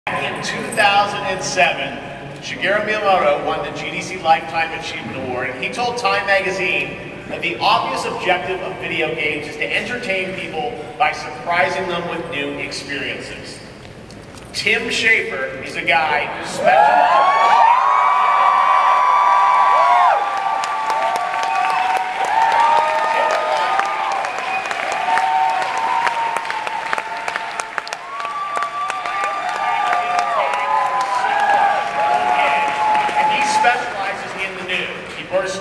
In 2007, Shigeru Miyamoto won the GDC Lifetime Achievement Award, and he told Time magazine that the obvious objective of video games is to entertain people by surprising them with new experiences. Tim Schafer is a guy who specializes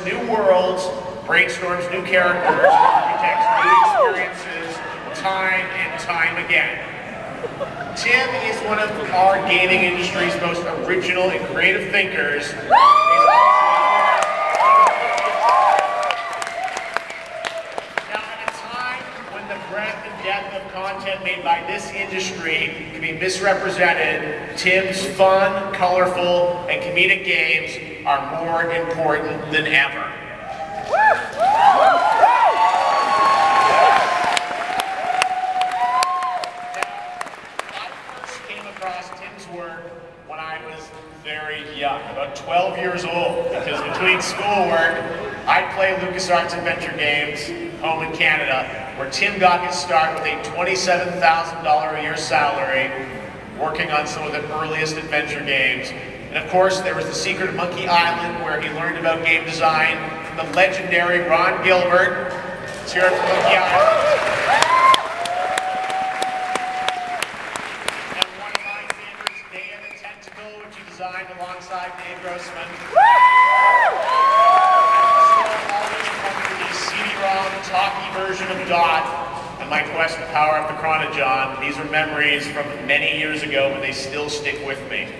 new worlds, brainstorms new characters, architects new experiences, time and time again. Tim is one of our gaming industry's most original and creative thinkers. Now, at a time when the breadth and depth of content made by this industry can be misrepresented, Tim's fun, colorful, and comedic games are more important than ever. I first came across Tim's work when I was very young, about 12 years old, because between schoolwork, I'd play LucasArts adventure games home in Canada, where Tim got his start with a $27,000 a year salary, working on some of the earliest adventure games. And of course, there was the secret of Monkey Island, where he learned about game design from the legendary Ron Gilbert. Let's hear it from Monkey Island. And one of my favorites, Day of the Tentacle, which he designed alongside Dave Grossman. Still always remember the CD-ROM talkie version of Dot and my quest to power up the Chronojon. These are memories from many years ago, but they still stick with me.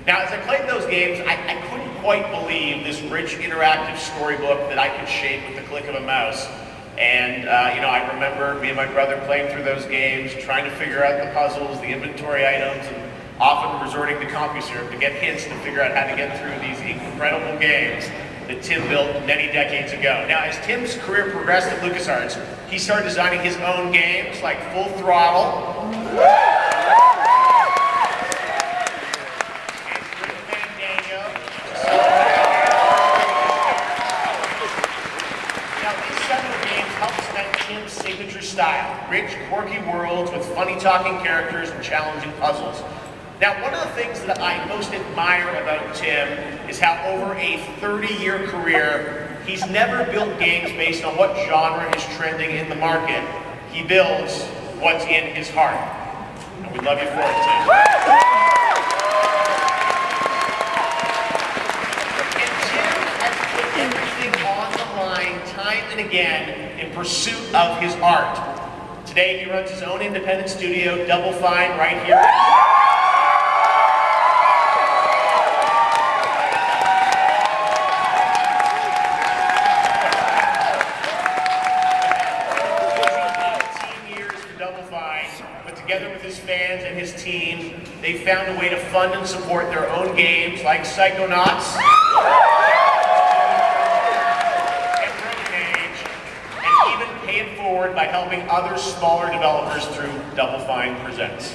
Now, as I played those games, I couldn't quite believe this rich, interactive storybook that I could shape with the click of a mouse. And, I remember me and my brother playing through those games, trying to figure out the puzzles, the inventory items, and often resorting to CompuServe to get hints to figure out how to get through these incredible games that Tim built many decades ago. Now, as Tim's career progressed at LucasArts, he started designing his own games like Full Throttle, signature style, rich, quirky worlds with funny talking characters and challenging puzzles. Now, one of the things that I most admire about Tim is how over a 30-year career, he's never built games based on what genre is trending in the market. He builds what's in his heart. And we love you for it, Tim. And Tim has put everything on the line time and again in pursuit of his art. Today he runs his own independent studio, Double Fine, right here. Years for Double Fine, but together with his fans and his team, they found a way to fund and support their own games like Psychonauts, by helping other smaller developers through Double Fine Presents.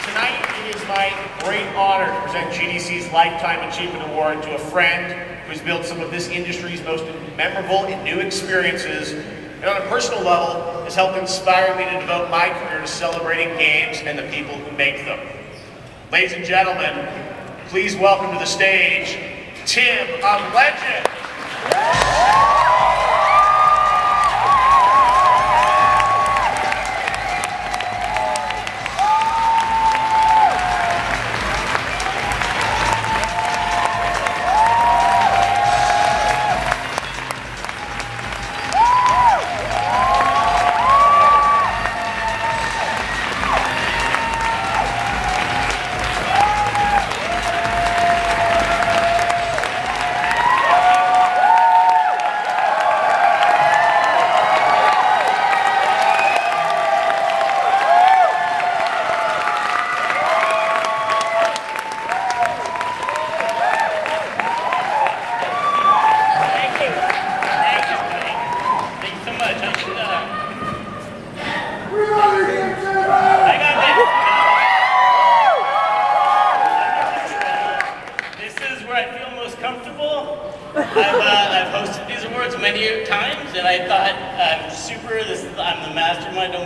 Tonight, it is my great honor to present GDC's Lifetime Achievement Award to a friend who's built some of this industry's most memorable and new experiences, and on a personal level, has helped inspire me to devote my career to celebrating games and the people who make them. Ladies and gentlemen, please welcome to the stage, Tim of Legend.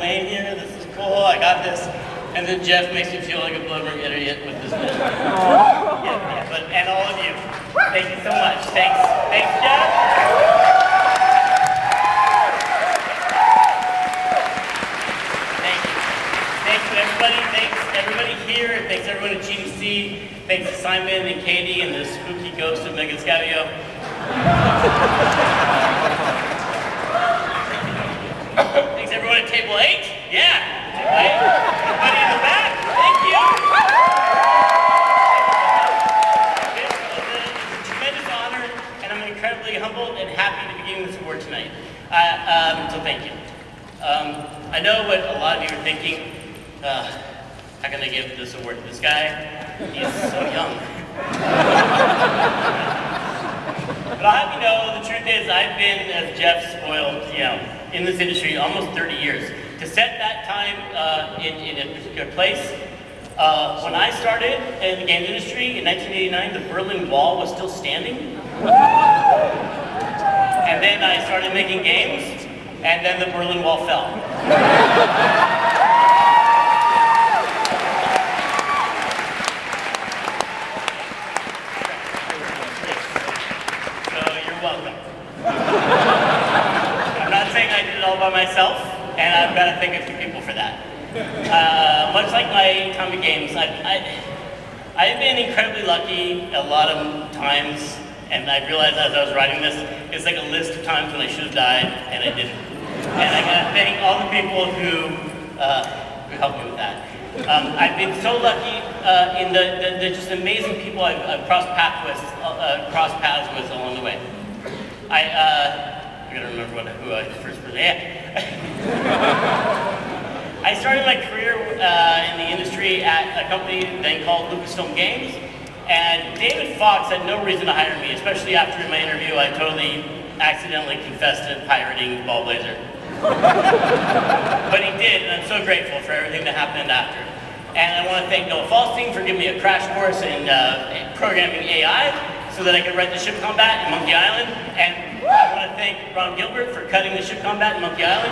lane here. This is cool. I got this. And then Jeff makes me feel like a blubbering idiot with this bit. And all of you. Thank you so much. Thanks. Thanks, Jeff. Thank you. Thanks to everybody. Thanks everybody here. Thanks everyone at GDC. Thanks to Simon and Katie and the spooky ghost of Megan Scavio. Thanks everyone at table 8. Yeah, table 8. Everybody in the back. Thank you. It's a tremendous honor, and I'm incredibly humbled and happy to be giving this award tonight. So thank you. I know what a lot of you are thinking. How can I give this award to this guy? He's so young. But I'll have you know, the truth is I've been, as Jeff spoiled, in this industry almost 30 years. To set that time in a particular place, when I started in the games industry in 1989, the Berlin Wall was still standing. And then I started making games, and then the Berlin Wall fell. Welcome. I'm not saying I did it all by myself, and I've got to thank a few people for that. Much like my time in games, I've been incredibly lucky a lot of times, and I realized as I was writing this, it's like a list of times when I should have died, and I didn't. And I got to thank all the people who helped me with that. I've been so lucky in the just amazing people I've crossed paths with along the way. I gotta remember who I was first person. Yeah. I started my career in the industry at a company then called Lucasfilm Games, and David Fox had no reason to hire me, especially after my interview I totally accidentally confessed to pirating Ball Blazer. But he did, and I'm so grateful for everything that happened after. And I want to thank Noah Falstein for giving me a crash course in programming AI so that I could write the ship combat in Monkey Island. And I want to thank Ron Gilbert for cutting the ship combat in Monkey Island.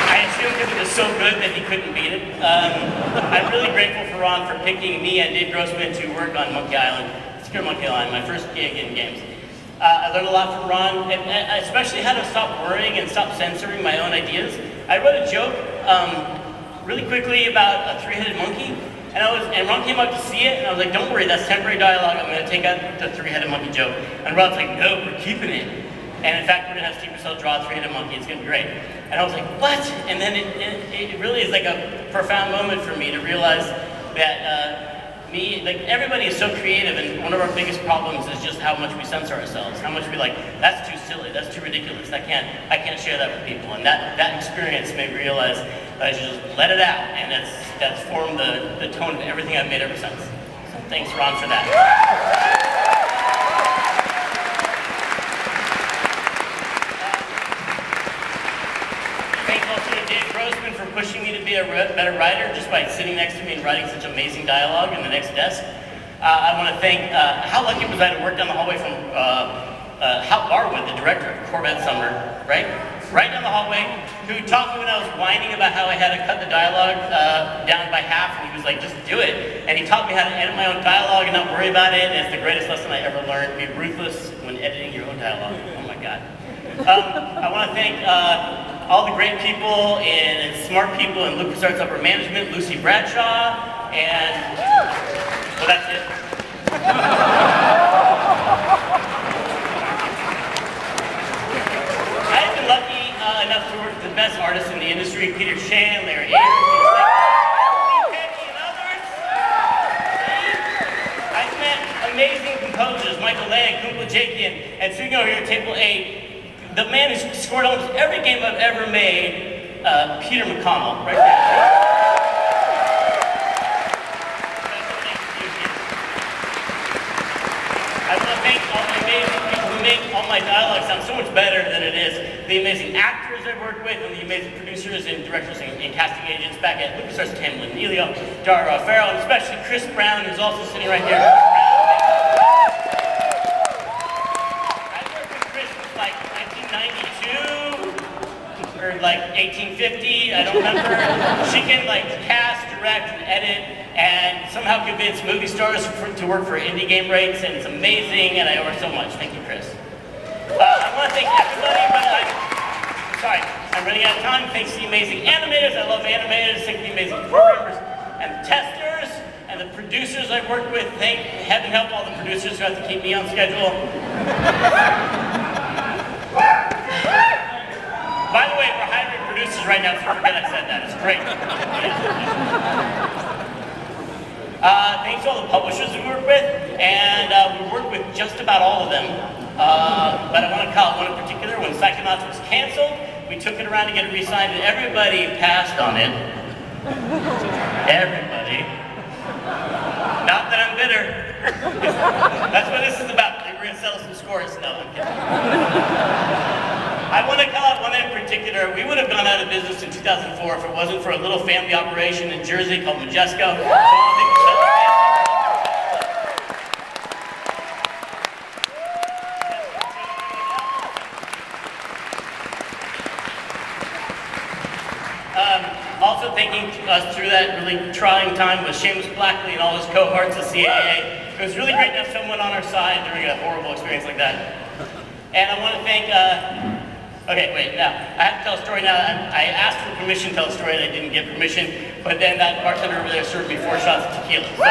I assumed it was so good that he couldn't beat it. I'm really grateful for Ron for picking me and Dave Grossman to work on Monkey Island, Secure Monkey Island, my first gig in games. I learned a lot from Ron, and I especially how to stop worrying and stop censoring my own ideas. I wrote a joke really quickly about a three-headed monkey, and Ron came up to see it, and I was like, don't worry, that's temporary dialogue, I'm going to take out the three-headed monkey joke. And Ron's like, no, we're keeping it. And in fact, we're going to have Steve Purcell draw a three-headed monkey, it's going to be great. And I was like, what? And then it really is like a profound moment for me to realize that everybody is so creative, and one of our biggest problems is just how much we censor ourselves, how much we like, that's too silly, that's too ridiculous, I can't share that with people. And that experience made me realize that I should just let it out, and that's formed the tone of everything I've made ever since. So thanks, Ron, for that. For pushing me to be a better writer just by sitting next to me and writing such amazing dialogue in the next desk. I want to thank, how lucky was I to work down the hallway from Hal Barwood, the director of Corvette Summer, right? Right down the hallway, who taught me when I was whining about how I had to cut the dialogue down by half, and he was like, just do it. And he taught me how to edit my own dialogue and not worry about it, and it's the greatest lesson I ever learned. Be ruthless when editing your own dialogue. Oh my God. I want to thank all the great people and smart people in LucasArts Upper Management, Lucy Bradshaw, and, well, that's it. I've been lucky enough to work with the best artists in the industry, Peter Shan, Larry Ayers, and others. I've met amazing composers, Michael Lang, Kumpla Jakian, and sitting over here at table 8, the man who scored almost every game I've ever made, Peter McConnell, right there. I want to thank all the amazing people who make all my dialogue sound so much better than it is. The amazing actors I've worked with, and the amazing producers and directors and casting agents back at LucasArts, Tamlin, Neilio, Dara Farrell, and especially Chris Brown, who's also sitting right here. like 1850, I don't remember. She can like cast, direct, and edit, and somehow convince movie stars to work for indie game rates, and it's amazing, and I owe her so much. Thank you, Chris. I want to thank everybody, but I'm running out of time. Thanks to the amazing animators. I love animators. Thank the amazing programmers and the testers and the producers I've worked with. Thank heaven help all the producers who have to keep me on schedule. By the way, we're hiring producers right now, so forget I said that. It's great. Thanks to all the publishers we work with, and we work with just about all of them. But I want to call out one in particular. When Psychonauts was canceled, we took it around to get it re-signed, and everybody passed on it. Everybody. Not that I'm bitter. That's what this is about. We're going to settle some scores. No, I'm kidding. I want to call out one in particular. We would have gone out of business in 2004 if it wasn't for a little family operation in Jersey called Majesco. Also thanking us through that really trying time was Seamus Blackley and all his cohorts of CAA. It was really great to have someone on our side during a horrible experience like that. And I want to thank, okay, wait, now, I have to tell a story now. I asked for permission to tell a story and I didn't get permission, but then that bartender over there served me 4 shots of tequila. So.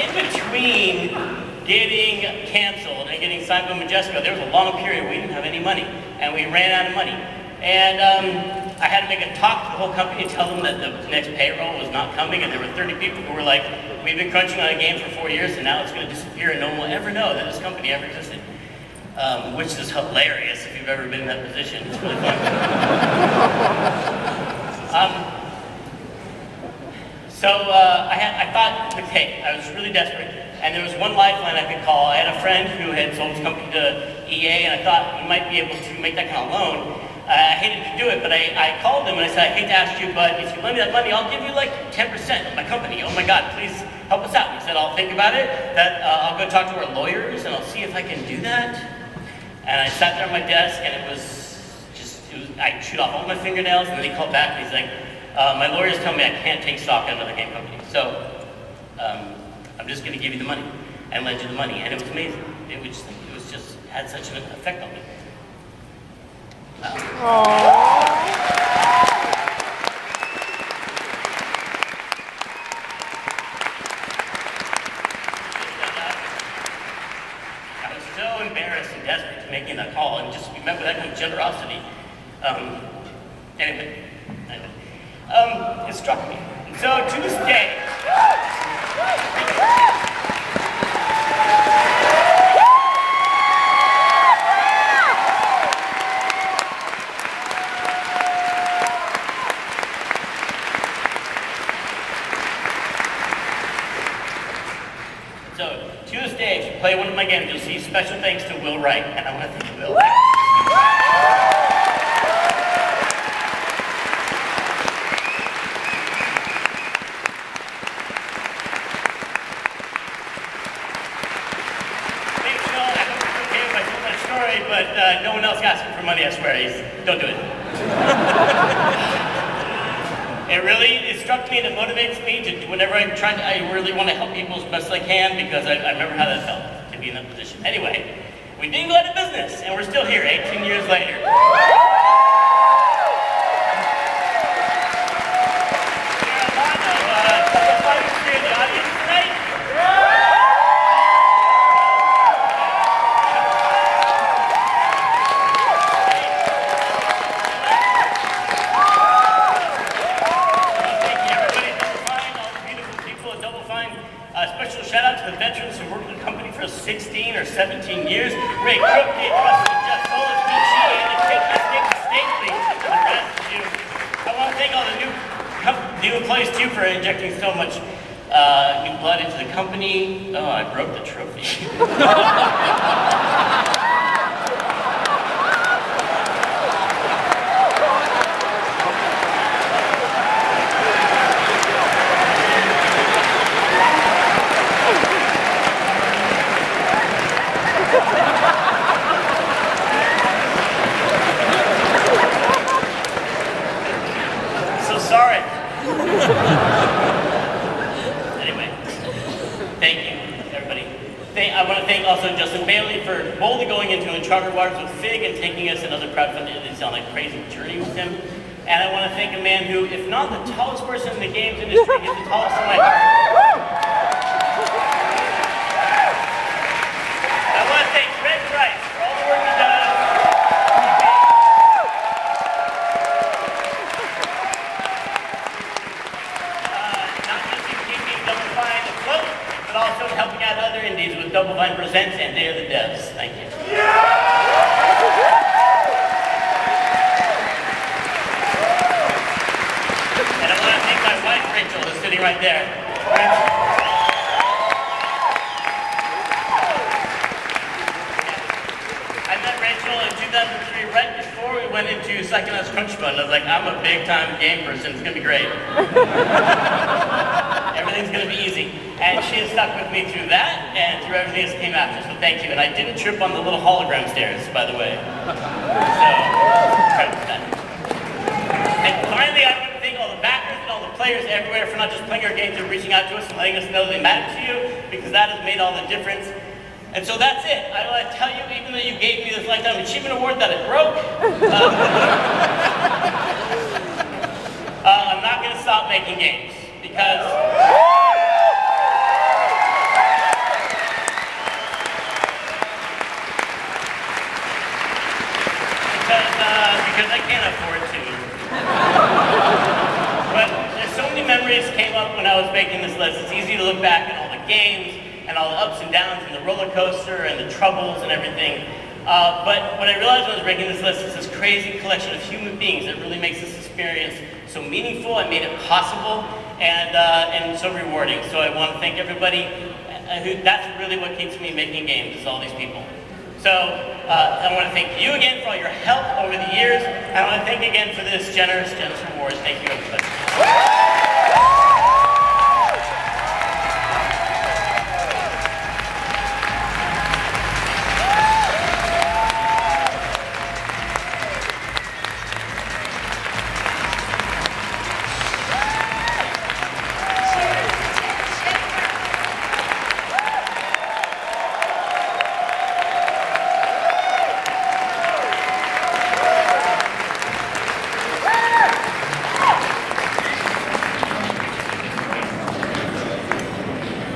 In between getting canceled and getting signed by Majesco, there was a long period where we didn't have any money, and we ran out of money. And I had to make a talk to the whole company and tell them that the next payroll was not coming, and there were 30 people who were like, we've been crunching on a game for 4 years, and now it's going to disappear, and no one will ever know that this company ever existed. Which is hilarious if you've ever been in that position. It's really fun. I thought, okay, I was really desperate, and there was one lifeline I could call. I had a friend who had sold his company to EA, and I thought he might be able to make that kind of loan. I hated to do it, but I called them and I said, I hate to ask you, but if you lend me that money, I'll give you like 10% of my company. Oh my God, please help us out. He said, I'll think about it. I'll go talk to our lawyers and I'll see if I can do that. And I sat there at my desk and I chewed off all my fingernails, and then he called back and he's like, my lawyers tell me I can't take stock in another game company. So I'm just going to give you the money, and lend you the money. And it was amazing. It was just had such an effect on me. I was so embarrassed and desperate to making that call, and just we met with that kind of generosity. Anyway, it struck me. And so to this day, if you play one of my games, you'll see special thanks to Will Wright, and I want to thank Will. Thanks, Will. I hope it's okay if I tell that story, but no one else asking for money, I swear. Don't do it. It struck me and it motivates me to whenever I really want to help people as best as I can, because I remember how that felt to be in that position. Anyway, we didn't go out of business, and we're still here 18 years later. Special shout out to the veterans who worked with the company for 16 or 17 years. Ray Crook, Dave Russell, Jeff Solis, Michi, and Nick Stately, and the rest of you. I want to thank all the new employees too for injecting so much new blood into the company. Oh, I broke the trophy. I want to thank also Justin Bailey for boldly going into uncharted waters with Fig and taking us and other crowdfunding entities on a crazy journey with him. And I want to thank a man who, if not the tallest person in the games industry, is the tallest in my heart. I want to thank Red Price for all the work he does. Not just in keeping Double Fine afloat, but also in helping out other indies with Double Fine Presents and Day of the Devs. Thank you. And I want to thank my wife, Rachel, who's sitting right there. I met Rachel in 2003, right before we went into Psychonauts Crunch Mode. I was like, I'm a big-time game person. It's going to be great. Everything's going to be easy. And she has stuck with me through that and through everything that came after. So thank you. And I didn't trip on the little hologram stairs, by the way. So, credit for that. And finally, I want to thank all the backers and all the players everywhere for not just playing our games and reaching out to us and letting us know they matter to you, because that has made all the difference. And so that's it. I want to tell you, even though you gave me this Lifetime Achievement Award that it broke, I'm not going to stop making games, because I can't afford to. But there's so many memories came up when I was making this list. It's easy to look back at all the games and all the ups and downs and the roller coaster and the troubles and everything. But what I realized when I was making this list is this crazy collection of human beings that really makes this experience so meaningful and made it possible and so rewarding. So I want to thank everybody that's really what keeps me making games, is all these people. So I want to thank you again for all your help over the years. I want to thank you again for this generous reward. Thank you, everybody.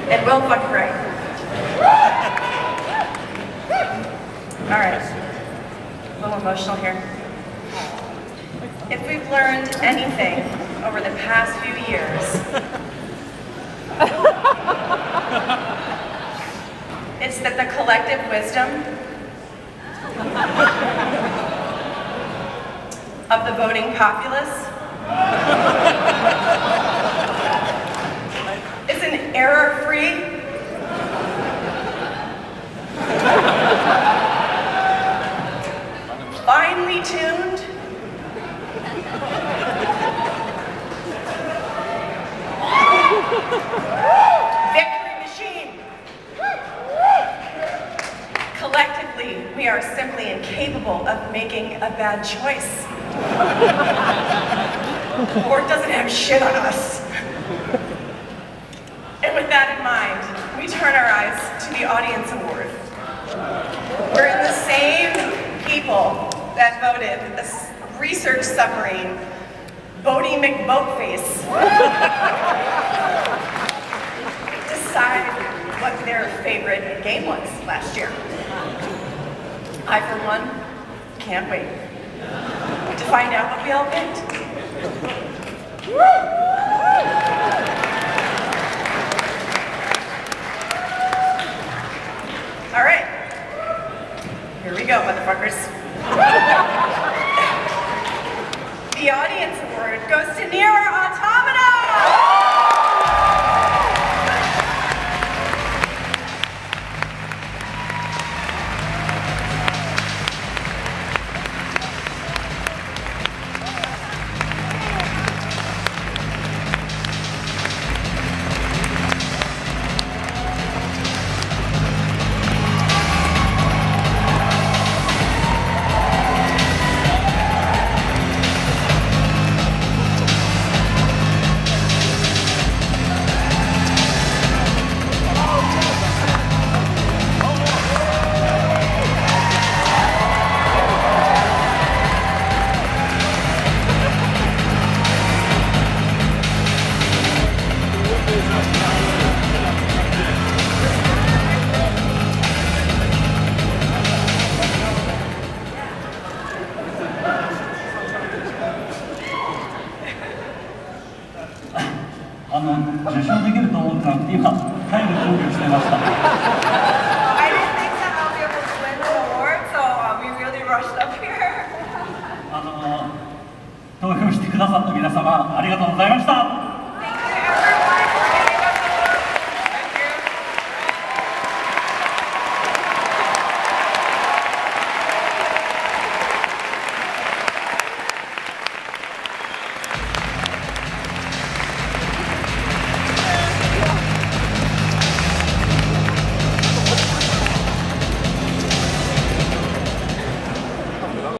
And well fucking right. All right. A little emotional here. If we've learned anything over the past few years, it's that the collective wisdom of the voting populace is an error-free, finely tuned, victory machine. Collectively, we are simply incapable of making a bad choice. The board doesn't have shit on us. And with that in mind, we turn our eyes to the Audience Award. We're the same people that voted this research submarine, Bodie McBoatface, decide what their favorite game was last year. I, for one, can't wait to find out what we all picked. All right, here we go, motherfuckers. The Audience Award goes to Nier Automata! 投票してくださった皆様ありがとうございました。